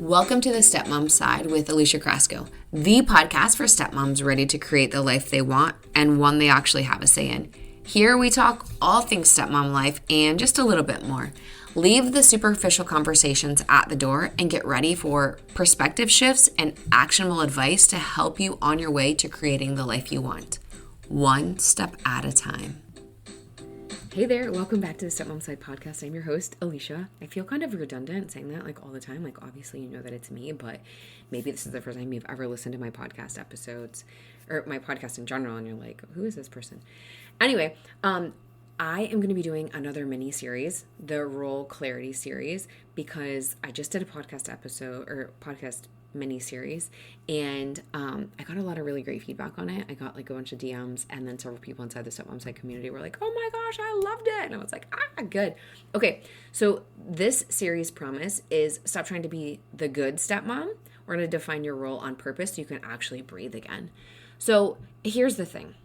Welcome to the Stepmom Side with Alicia Crasco, the podcast for stepmoms ready to create the life they want and one they actually have a say in. Here we talk all things stepmom life and just a little bit more. Leave the superficial conversations at the door and get ready for perspective shifts and actionable advice to help you on your way to creating the life you want, one step at a time. Hey there, welcome back to the Stepmom Side podcast. I'm your host, Alicia. I feel kind of redundant saying that like all the time. Like obviously you know that it's me, but maybe this is the first time you've ever listened to my podcast episodes or my podcast in general and you're like, who is this person? Anyway, I am going to be doing another mini series, the Role Clarity series, because I just did a podcast episode or podcast mini series and I got a lot of really great feedback on it. I got like a bunch of DMs and then several people inside the Stepmom Side community were like, oh my gosh, I loved it. And I was like, good. Okay, so this series promise is stop trying to be the good stepmom. We're going to define your role on purpose so you can actually breathe again. So here's the thing.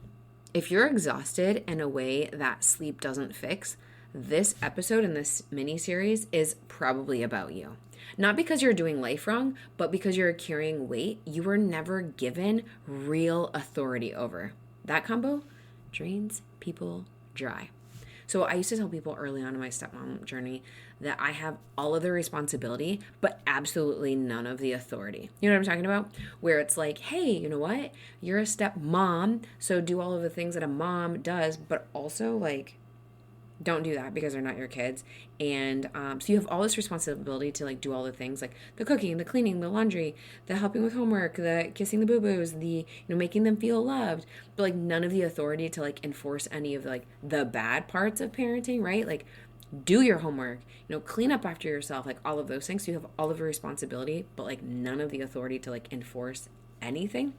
If you're exhausted in a way that sleep doesn't fix, this episode in this mini series is probably about you. Not because you're doing life wrong, but because you're carrying weight you were never given real authority over. That combo drains people dry. So I used to tell people early on in my stepmom journey that I have all of the responsibility, but absolutely none of the authority. You know what I'm talking about? Where it's like, hey, you know what? You're a stepmom, so do all of the things that a mom does, but also like, don't do that because they're not your kids. And so you have all this responsibility to like do all the things like the cooking, the cleaning, the laundry, the helping with homework, the kissing the boo-boos, the, making them feel loved, but like none of the authority to like enforce any of like the bad parts of parenting, right? Like do your homework, clean up after yourself, like all of those things. So you have all of the responsibility, but like none of the authority to like enforce anything.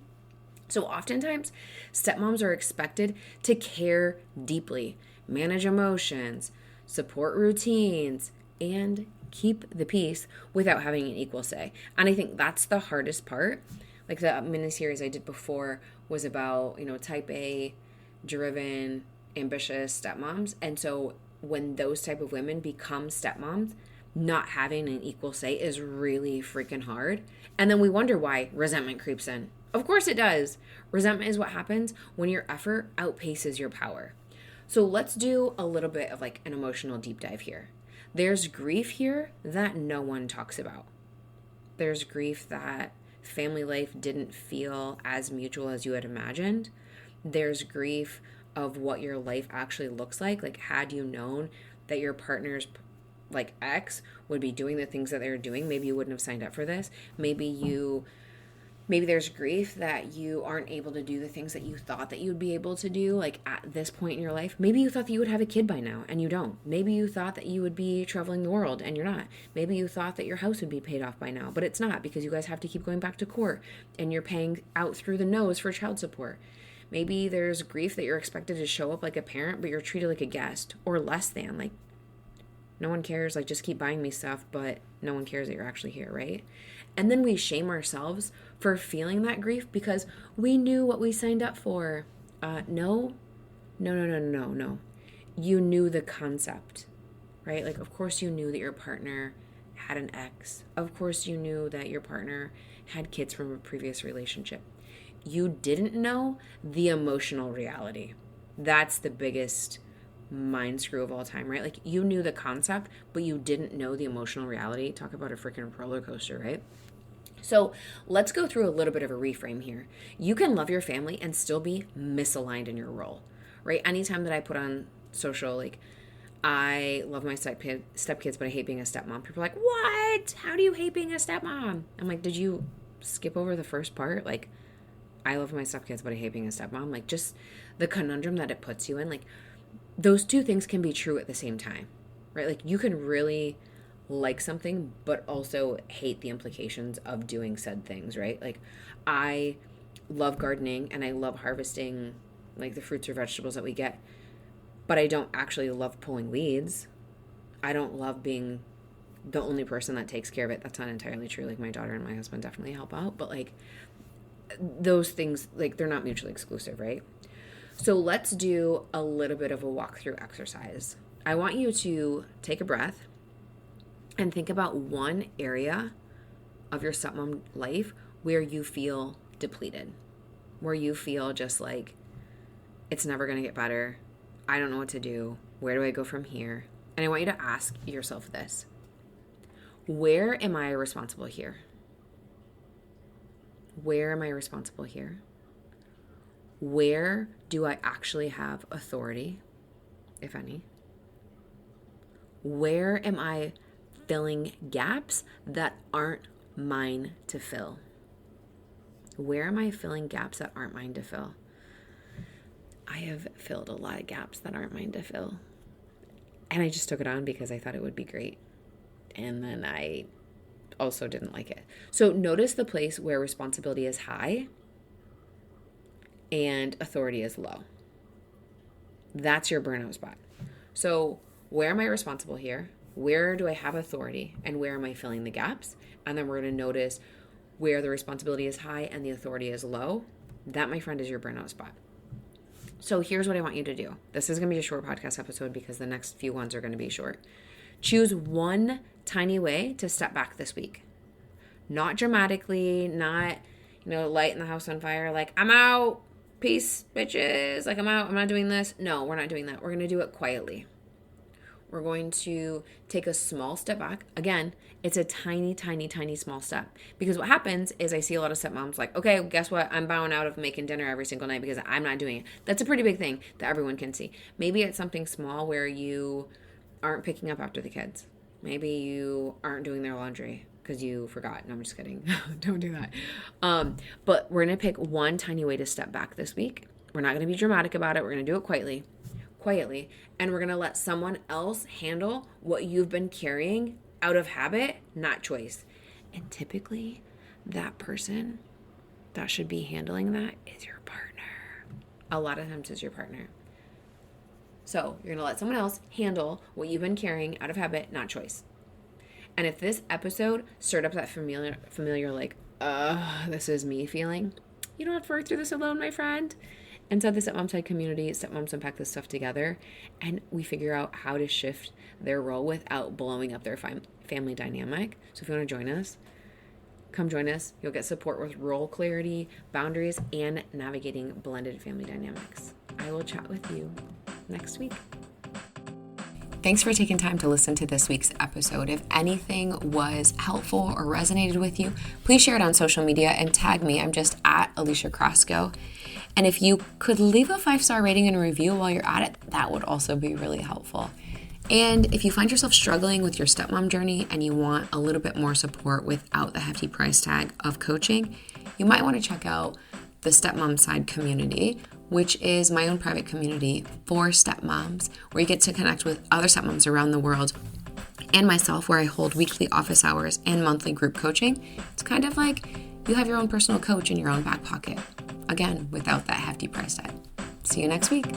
So oftentimes stepmoms are expected to care deeply, manage emotions, support routines, and keep the peace without having an equal say. And I think that's the hardest part. Like the mini-series I did before was about, type A, driven, ambitious stepmoms. And so when those type of women become stepmoms, not having an equal say is really freaking hard. And then we wonder why resentment creeps in. Of course it does. Resentment is what happens when your effort outpaces your power. So let's do a little bit of like an emotional deep dive here. There's grief here that no one talks about. There's grief that family life didn't feel as mutual as you had imagined. There's grief of what your life actually looks like. Like had you known that your partner's like ex would be doing the things that they were doing, maybe you wouldn't have signed up for this. Maybe there's grief that you aren't able to do the things that you thought that you'd be able to do, like at this point in your life. Maybe you thought that you would have a kid by now and you don't. Maybe you thought that you would be traveling the world and you're not. Maybe you thought that your house would be paid off by now, but it's not because you guys have to keep going back to court and you're paying out through the nose for child support. Maybe there's grief that you're expected to show up like a parent, but you're treated like a guest or less than. Like, no one cares, like just keep buying me stuff, but no one cares that you're actually here, right? And then we shame ourselves for feeling that grief because we knew what we signed up for. No. You knew the concept, right? Like, of course you knew that your partner had an ex. Of course you knew that your partner had kids from a previous relationship. You didn't know the emotional reality. That's the biggest mind screw of all time, right? Like you knew the concept, but you didn't know the emotional reality. Talk about a freaking roller coaster, right? So let's go through a little bit of a reframe here. You can love your family and still be misaligned in your role, right? Anytime that I put on social, like, I love my stepkids, but I hate being a stepmom. People are like, what? How do you hate being a stepmom? I'm like, did you skip over the first part? Like, I love my stepkids, but I hate being a stepmom. Like, just the conundrum that it puts you in. Like, those two things can be true at the same time, right? Like, you can really like something, but also hate the implications of doing said things, right? Like, I love gardening and I love harvesting, like, the fruits or vegetables that we get, but I don't actually love pulling weeds. I don't love being the only person that takes care of it. That's not entirely true. Like, my daughter and my husband definitely help out, but, like, those things, like, they're not mutually exclusive, right? So let's do a little bit of a walkthrough exercise. I want you to take a breath and think about one area of your stepmom life where you feel depleted, where you feel just like it's never going to get better. I don't know what to do. Where do I go from here? And I want you to ask yourself this. Where am I responsible here? Where am I responsible here? Where do I actually have authority, if any? Where am I filling gaps that aren't mine to fill? Where am I filling gaps that aren't mine to fill? I have filled a lot of gaps that aren't mine to fill. And I just took it on because I thought it would be great. And then I also didn't like it. So notice the place where responsibility is high and authority is low. That's your burnout spot. So where am I responsible here? Where do I have authority? And where am I filling the gaps? And then we're going to notice where the responsibility is high and the authority is low. That, my friend, is your burnout spot. So here's what I want you to do. This is going to be a short podcast episode because the next few ones are going to be short. Choose one tiny way to step back this week. Not dramatically, not, lighting the house on fire, like, I'm out, peace, bitches, like, I'm out, I'm not doing this. No, we're not doing that. We're going to do it quietly. We're going to take a small step back. Again, it's a tiny, tiny, tiny small step. Because what happens is I see a lot of stepmoms like, okay, guess what? I'm bowing out of making dinner every single night because I'm not doing it. That's a pretty big thing that everyone can see. Maybe it's something small where you aren't picking up after the kids. Maybe you aren't doing their laundry because you forgot. No, I'm just kidding. Don't do that. But we're going to pick one tiny way to step back this week. We're not going to be dramatic about it. We're going to do it quietly, and we're going to let someone else handle what you've been carrying out of habit, not choice. And typically, that person that should be handling that is your partner. A lot of times it's your partner. So you're going to let someone else handle what you've been carrying out of habit, not choice. And if this episode stirred up that familiar like, this is me feeling, you don't have to work through this alone, my friend. Inside the Stepmom Side community, stepmoms unpack this stuff together, and we figure out how to shift their role without blowing up their family dynamic. So if you want to join us, come join us. You'll get support with role clarity, boundaries, and navigating blended family dynamics. I will chat with you next week. Thanks for taking time to listen to this week's episode. If anything was helpful or resonated with you, please share it on social media and tag me. I'm just at Alicia Crasco. And if you could leave a 5-star rating and a review while you're at it, that would also be really helpful. And if you find yourself struggling with your stepmom journey and you want a little bit more support without the hefty price tag of coaching, you might want to check out the Stepmom Side community, which is my own private community for stepmoms, where you get to connect with other stepmoms around the world and myself, where I hold weekly office hours and monthly group coaching. It's kind of like you have your own personal coach in your own back pocket. Again, without that hefty price tag. See you next week.